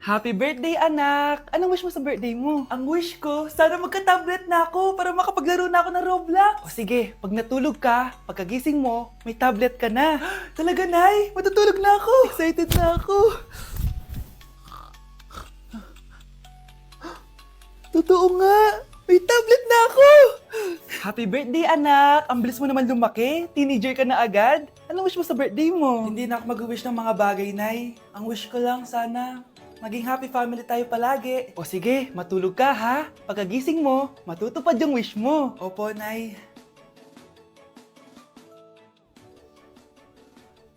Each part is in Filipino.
Happy birthday, anak! Anong wish mo sa birthday mo? Ang wish ko, sana magka-tablet na ako para makapaglaro na ako ng Roblox. O sige, pag natulog ka, pagkagising mo, may tablet ka na. Talaga, Nay? Matutulog na ako. Excited na ako. Totoo nga! May tablet na ako! Happy birthday, anak! Ang bilis mo naman lumaki. Teenager ka na agad. Anong wish mo sa birthday mo? Hindi na ako mag-wish ng mga bagay, Nay. Ang wish ko lang, sana maging happy family tayo palagi. O sige, matulog ka ha. Pagkagising mo, matutupad yung wish mo. Opo, Nay.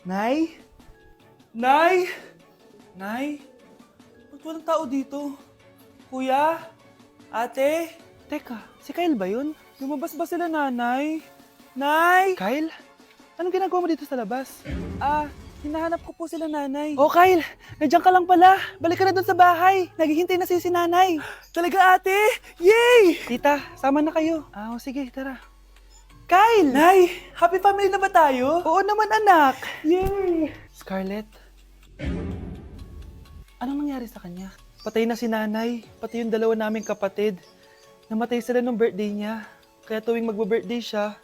Nay? Nay? Nay? Ba't walang tao dito? Kuya? Ate? Teka, si Kyle ba yun? Lumabas ba sila, nanay? Nay! Kyle? Anong ginagawa mo dito sa labas? Hinahanap ko po sila, nanay. Oh, Kyle! Nandiyan ka lang pala. Balik ka na dun sa bahay. Naghihintay na si nanay. Talaga, ate? Yay! Tita, sama na kayo. Sige, tara. Kyle! Nay, happy family na ba tayo? Oo naman, anak. Yay! Scarlett? Anong nangyari sa kanya? Patay na si nanay, pati yung dalawa naming kapatid. Namatay sila nung birthday niya. Kaya tuwing magbo-birthday siya,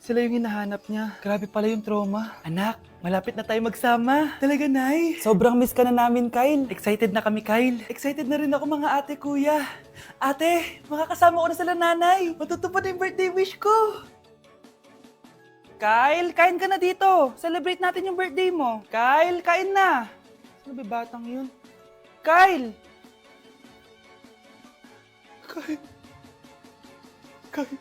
sila yung hinahanap niya. Grabe pala yung trauma. Anak, malapit na tayo magsama. Talaga, Nay. Sobrang miss ka na namin, Kyle. Excited na kami, Kyle. Excited na rin ako, mga ate, kuya. Ate, makakasama ko na sila, nanay. Matutupad na yung birthday wish ko. Kyle, kain ka na dito. Celebrate natin yung birthday mo. Kyle, kain na. Sino ba batang yun? Kyle! Kyle.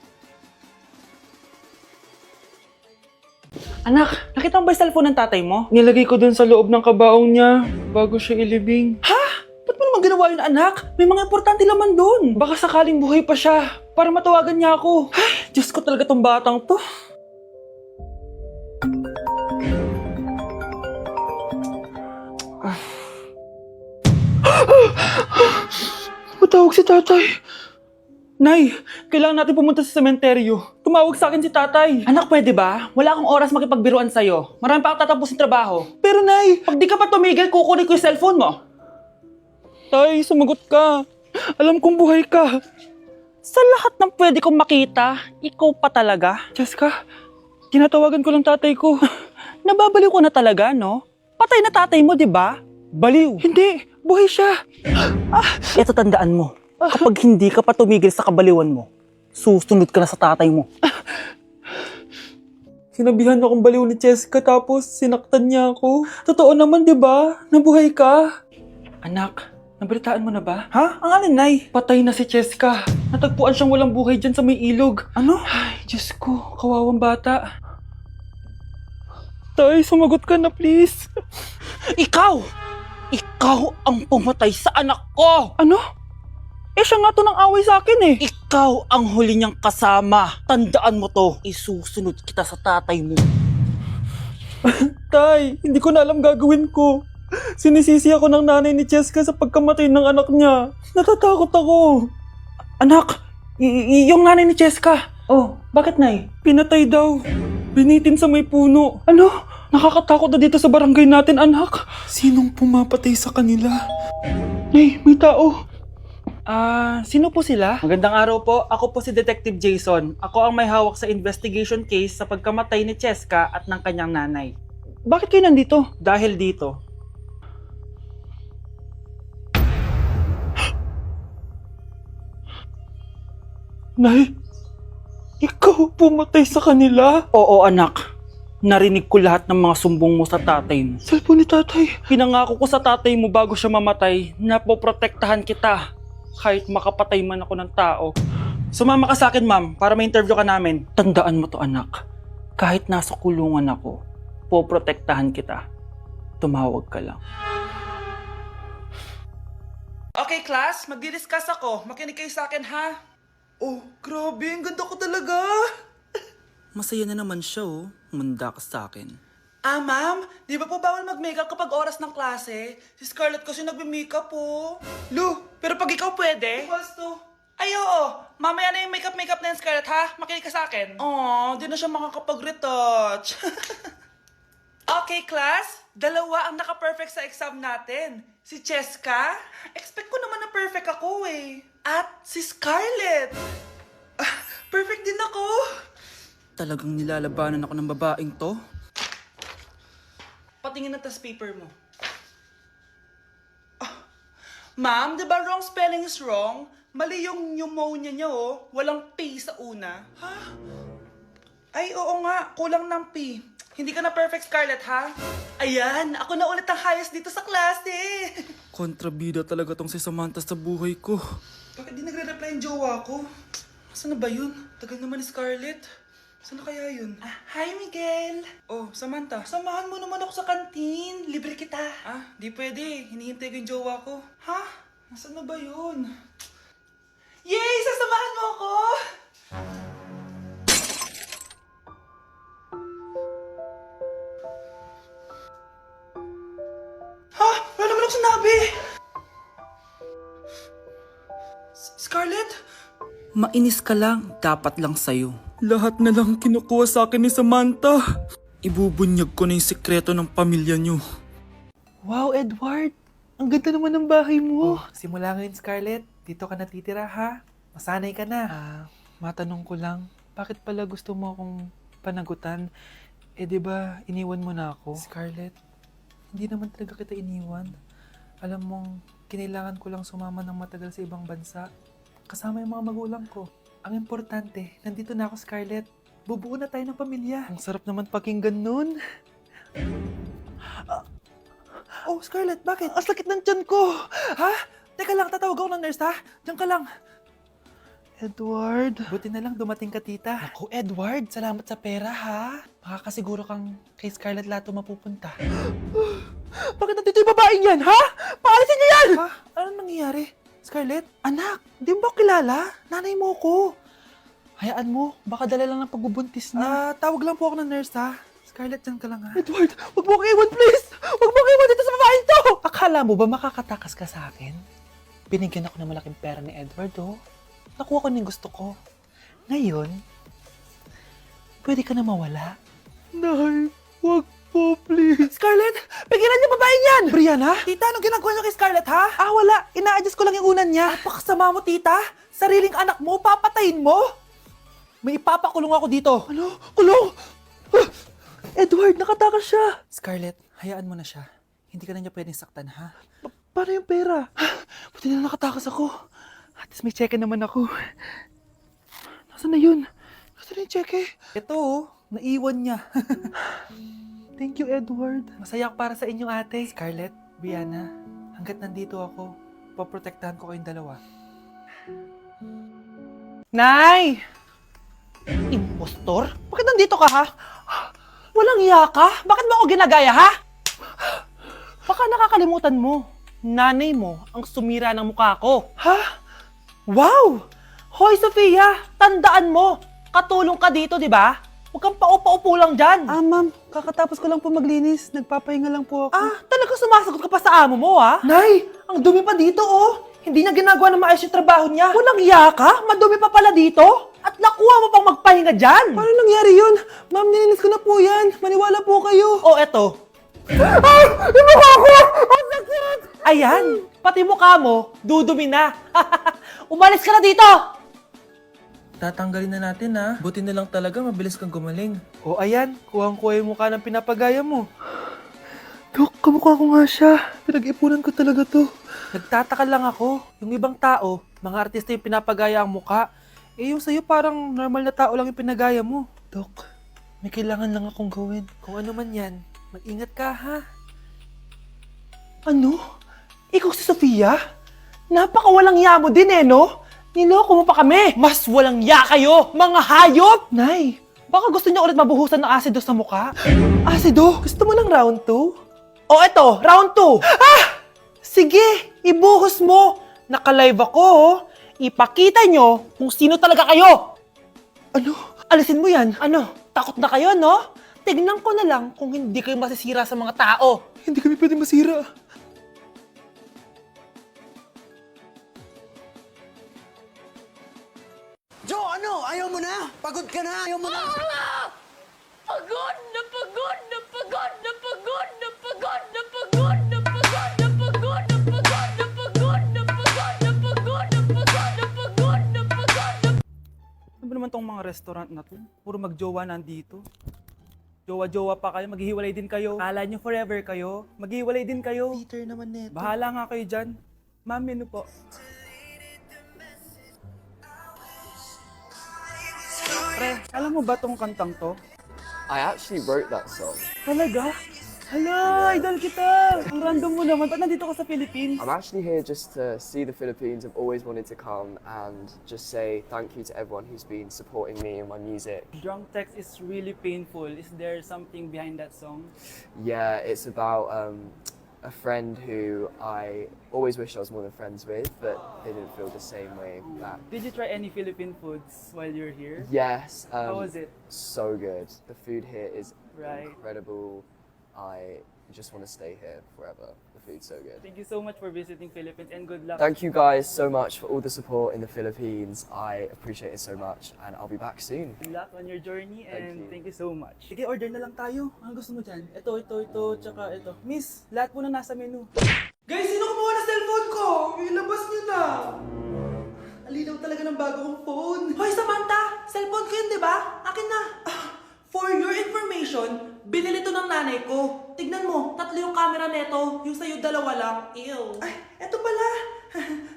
Anak, nakita mo ba yung cellphone ng tatay mo? Nilagay ko dun sa loob ng kabaong niya bago siya ilibing. Ha? Ba't mo naman ginawa yun, anak? May mga importante laman dun. Baka sakaling buhay pa siya para matawagan niya ako. Ay, Diyos ko talaga tong batang to. Matawag si tatay. Nay, kailangan natin pumunta sa sementeryo. Tumawag sa akin si tatay. Anak, pwede ba? Wala akong oras makipagbiruan sa'yo. Marami pa akong tatapusin trabaho. Pero Nay, pag di ka pa tumigil, kukunin ko yung cellphone mo. Tay, sumagot ka. Alam kong buhay ka. Sa lahat ng pwede kong makita, ikaw pa talaga. Jessica, tinatawagan ko lang tatay ko. Nababaliw ko na talaga, no? Patay na tatay mo, di ba? Baliw. Hindi, buhay siya. Ito tandaan mo, kapag hindi ka pa tumigil sa kabaliwan mo, susunod ka na sa tatay mo. Sinabihan akong baliw ni Cheska tapos sinaktan niya ako. Totoo naman, di ba? Nabuhay ka. Anak, nabalitaan mo na ba? Ha? Ang alin, Nay? Patay na si Cheska. Natagpuan siyang walang buhay dyan sa may ilog. Ano? Ay, Diyos ko, kawawang bata. Tay, sumagot ka na please. Ikaw! Ikaw ang pumatay sa anak ko! Ano? Siya nga to ng away sa akin eh. Ikaw ang huli niyang kasama. Tandaan mo to, isusunod kita sa tatay mo. Tay, hindi ko na alam gagawin ko. Sinisisi ako ng nanay ni Cheska sa pagkamatay ng anak niya. Natatakot ako. Anak, yung nanay ni Cheska. Oh, bakit, Nay? Pinatay daw. Binitin sa may puno. Ano? Nakakatakot na dito sa barangay natin, anak. Sinong pumapatay sa kanila? Nay, may tao. Sino po sila? Magandang araw po, ako po si Detective Jason. Ako ang may hawak sa investigation case sa pagkamatay ni Cheska at ng kanyang nanay. Bakit kayo nandito? Dahil dito, Nay, ikaw pumatay sa kanila? oo anak, narinig ko lahat ng mga sumbong mo sa tatay mo. Cellphone ni tatay. Pinangako ko sa tatay mo bago siya mamatay na poprotektahan kita kahit makapatay man ako ng tao. Sumama ka sa akin, ma'am, para ma-interview ka namin. Tandaan mo to, anak. Kahit nasa kulungan ako, poprotektahan kita. Tumawag ka lang. Okay, class, magdi-discuss ako. Makinig kayo sa akin, ha? Oh, grabe, ang ganda ko talaga. Masaya na naman siya, oh. Manda ka sa akin. Ma'am, di ba po bawal mag-makeup kapag oras ng klase? Si Scarlett kasi nagbe-makeup po. Lu, pero pag ikaw pwede? Equals to. Ay, oo. Mamaya na yung makeup na yung Scarlett, ha? Makinig ka sa akin. Di na siya makakapag-retouch. Okay, class. Dalawa ang naka-perfect sa exam natin. Si Cheska. Expect ko naman na perfect ako eh. At si Scarlett. Perfect din ako. Talagang nilalabanan ako ng babaeng to. Patingin na tas paper mo. Ma'am, di ba wrong spelling is wrong? Mali yung pneumonia niya oh. Walang P sa una. Ha? Ay, oo nga. Kulang ng P. Hindi ka na perfect, Scarlett, ha? Ayan, ako na ulit ang highest dito sa klase. Kontrabida talaga tong si Samantha sa buhay ko. Bakit di nagre-reply yung jowa ko? Saan na ba yun? Tagal naman ni Scarlett. Saan na kaya yun? Hi, Miguel! Oh, Samantha, samahan mo naman ako sa kantin. Libre kita. Di pwede. Hinihintay ko yung jowa ko. Ha? Nasaan na ba yun? Yay! Sasamahan mo ako! Ha? Wala naman ako sinabi! Scarlett? Mainis ka lang, dapat lang sa'yo. Lahat na lang kinukuha sa akin ni Samantha. Ibubunyag ko na yung sikreto ng pamilya niyo. Wow, Edward! Ang ganda naman ng bahay mo. Simula ngayon, Scarlett. Dito ka natitira, ha? Masanay ka na. Matanong ko lang, bakit pala gusto mo akong panagutan? Eh, di ba iniwan mo na ako? Scarlett, hindi naman talaga kita iniwan. Alam mong, kinailangan ko lang sumama ng matagal sa ibang bansa. Kasama yung mga magulang ko. Ang importante, nandito na ako, Scarlett. Bubuo na tayo ng pamilya. Ang sarap naman pakinggan nun. Oh, Scarlett, bakit? Ang sakit ng tiyan ko! Ha? Teka lang, tatawag ako ng nurse, ha? Diyan ka lang. Edward. Buti na lang dumating ka, tita. Naku, Edward, salamat sa pera, ha? Makakasiguro kang kay Scarlett Lato mapupunta. Bakit nandito yung babaeng yan, ha? Paalisin niyo yan! Ha? Anong nangyayari? Scarlett? Anak, di mo ba kilala? Nanay mo ko. Hayaan mo, baka dala lang ng pagbubuntis niya. Tawag lang po ako ng nurse, ha? Scarlett, dyan ka lang, ha? Edward, wag mo akong iwan, please! Wag mo akong iwan dito sa babaeng to! Akala mo ba makakatakas ka sa akin? Binigyan ako ng malaking pera ni Edward, oh. Nakuha ko ng gusto ko. Ngayon, pwede ka na mawala. Nay, wag po, please. Scarlett, pigilan niyo babaeng yan! Brianna? Tita, anong ginagawa niyo kay Scarlett, ha? Wala. Ina-adjust ko lang yung unan niya. Napakasama mo, tita. Sariling anak mo, papatayin mo. May ipapakulong ako dito. Ano? Kulong? Edward, nakatakas siya. Scarlett, hayaan mo na siya. Hindi ka na niya pwedeng saktan, ha? Paano yung pera? Buti na nakatakas ako. At least may cheque naman ako. Nasaan na yun? Nasaan na yung cheque? Ito, oh. Naiwan niya. Thank you, Edward. Masaya ako para sa inyo, ate. Scarlett, Brianna, hanggat nandito ako, poprotektahan ko kayong dalawa. Nay! Impostor? Bakit nandito ka, ha? Walang iya ka? Bakit mo ako ginagaya, ha? Baka nakakalimutan mo. Nanay mo ang sumira ng mukha ko. Ha? Wow! Hoy, Sofia! Tandaan mo! Katulong ka dito, di ba? Huwag kang paupa-upo lang dyan. Ma'am. Kakatapos ko lang po maglinis. Nagpapahinga lang po ako. Talaga sumasagot ka pa sa amo mo, ha? Nay! Ang dumi pa dito, oh! Hindi na ginagawa ng maayos yung trabaho niya. Walang iya ka? Madumi pa pala dito? At nakuha mo pang magpahinga dyan? Paano nangyari yun? Ma'am, nilinis ko na po yan. Maniwala po kayo. Oh, eto. Yung mukha ko! Ang sakit! Ayan, pati mukha mo, dudumi na. Umalis ka na dito! Tatanggalin na natin, ha? Buti na lang talaga, mabilis kang gumaling. O, ayan, kuhang-kuha yung mukha ng pinapagaya mo. Dok, kamukha ko nga siya. Pinag-ipunan ko talaga to. Nagtataka lang ako. Yung ibang tao, mga artista yung pinapagaya ang mukha. Eh, yung sa'yo parang normal na tao lang yung pinagaya mo. Dok, may kailangan lang akong gawin. Kung ano man yan, mag-ingat ka, ha? Ano? Ikaw si Sofia? Napakawalang ya mo din, eh, no? Niloko mo pa kami! Mas walang ya kayo, mga hayop! Nay, baka gusto niyo ulit mabuhusan ng asido sa mukha? Asido? Gusto mo ng round 2? O eto, round 2! Sige, ibuhos mo! Naka-live ako, oh. Ipakita nyo kung sino talaga kayo! Ano? Alisin mo yan? Ano? Takot na kayo, no? Tignan ko na lang kung hindi kayo masisira sa mga tao. Hindi kami pwede masira. Jo, ano? Ayaw mo na? Pagod ka na? Ayaw mo na? Pagod na pagod na pagod na mga restaurant na to. Puro magjowa nandito. Jowa-jowa pa kayo, maghihiwalay din kayo. Akala nyo forever kayo, maghihiwalay din kayo. Peter naman neto. Bahala nga kayo dyan. Ma'am, menu po. Pre, alam mo ba tong kantang to? I actually wrote that song. Talaga? Hala, idol kita! Ang random mo naman. Ba't nandito ka sa Philippines? I'm actually here just to see the Philippines. I've always wanted to come and just say thank you to everyone who's been supporting me and my music. Drunk text is really painful. Is there something behind that song? Yeah, it's about a friend who I always wished I was more than friends with, but they didn't feel the same way back. Did you try any Philippine foods while you're here? Yes. How was it? So good. The food here is Right. incredible. I just want to stay here forever. The food's so good. Thank you so much for visiting Philippines and good luck. Thank you guys so much for all the support in the Philippines. I appreciate it so much, and I'll be back soon. Good luck on your journey and you. thank you so much. Sige, order na lang tayo. Ano gusto mo dyan? Ito, tsaka ito. Miss, lahat po na nasa menu. Guys, sino kumuha ng cellphone ko? Ilabas niyo na. Alinaw talaga ng bago kong phone. Hoy, Samantha! Cellphone ko yun, di ba? Akin na. For your information, binili to ng nanay ko. Tignan mo, 3 yung camera neto. Yung sa'yo, 2 lang. Ew. Ay, eto pala.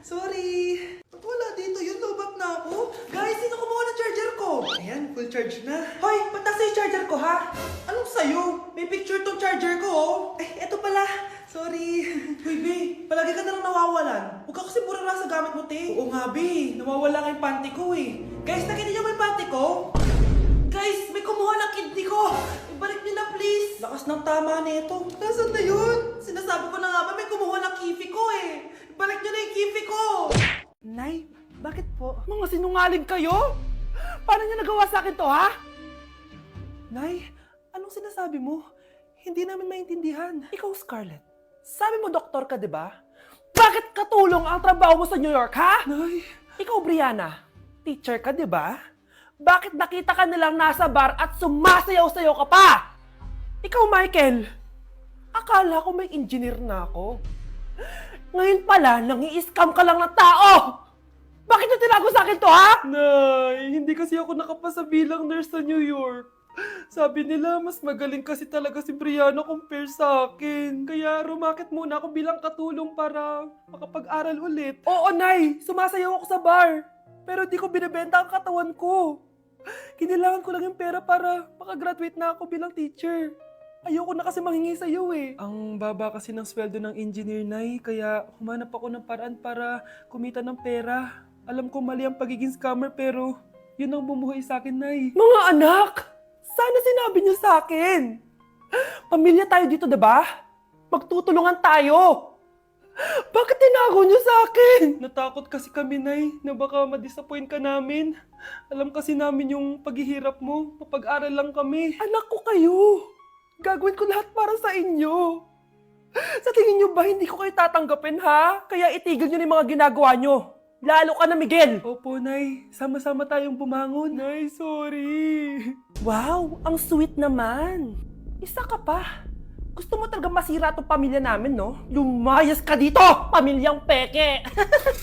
Sorry. Ba't wala dito? Yun, lobat na ako. Guys, sino kumuha ng charger ko? Ayan, full charge na. Hoy, ba't nasa yung charger ko, ha? Anong sa'yo? May picture tong charger ko, oh. Ay, eto pala. Sorry. Hoy, be, palagi ka na lang nawawalan. Huwag ka kasi burara sa gamit mo, te. Oo nga, be. Nawawala nga yung panty ko, eh. Guys, nakita niyo ba yung panty ko? Guys, may kumuha ng kidney ko! Ibalik niyo na, please! Lakas ng tama nito. Nasaan na yun? Sinasabi ko na nga ba may kumuha ng kifi ko eh! Ibalik niyo na yung kifi ko! Nay, bakit po? Mga sinungaling kayo? Paano niyo nagawa sa akin to, ha? Nay, anong sinasabi mo? Hindi namin maintindihan. Ikaw, Scarlett. Sabi mo doktor ka, di ba? Bakit katulong ang trabaho mo sa New York, ha? Nay. Ikaw, Brianna. Teacher ka, di ba? Bakit nakita ka nilang nasa bar at sumasayaw-sayaw ka pa? Ikaw, Michael. Akala ko may engineer na ako. Ngayon pala, nangi-scam ka lang ng tao! Bakit yung tinago sa akin to, ha? Nay, hindi kasi ako nakapasa bilang nurse sa New York. Sabi nila, mas magaling kasi talaga si Brianna compare sa akin. Kaya rumakit muna ako bilang katulong para makapag-aral ulit. Oo, Nay! Sumasayaw ako sa bar. Pero di ko binibenta ang katawan ko. Kinilangan ko lang yung pera para makagraduate na ako bilang teacher. Ayoko na kasi manghingi sa iyo eh. Ang baba kasi ng sweldo ng engineer, Nay, kaya humanap ako ng paraan para kumita ng pera. Alam ko mali ang pagiging scammer pero yun ang bumuhay sa akin, Nay. Mga anak! Sana sinabi niyo sa akin! Pamilya tayo dito, diba? Magtutulungan tayo! Bakit tinago niyo sa akin? Natakot kasi kami, Nay, na baka ma-disappoint ka namin. Alam kasi namin yung paghihirap mo. Mapag-aral lang kami. Anak ko kayo. Gagawin ko lahat para sa inyo. Sa tingin niyo ba hindi ko kayo tatanggapin, ha? Kaya itigil niyo na yung mga ginagawa niyo. Lalo ka na, Miguel. Opo, Nay. Sama-sama tayong bumangon. Nay, sorry. Wow, ang sweet naman. Isa ka pa. Gusto mo talaga masira itong pamilya namin, no? Lumayas ka dito, pamilyang peke!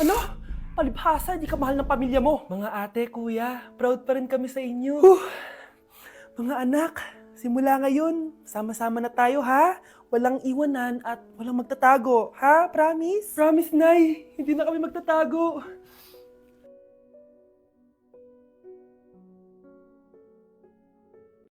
Ano? Palibhasa, di ka mahal ng pamilya mo. Mga ate, kuya, proud pa rin kami sa inyo. Mga anak, simula ngayon, sama-sama na tayo, ha? Walang iwanan at walang magtatago, ha? Promise? Promise, Nay. Hindi na kami magtatago.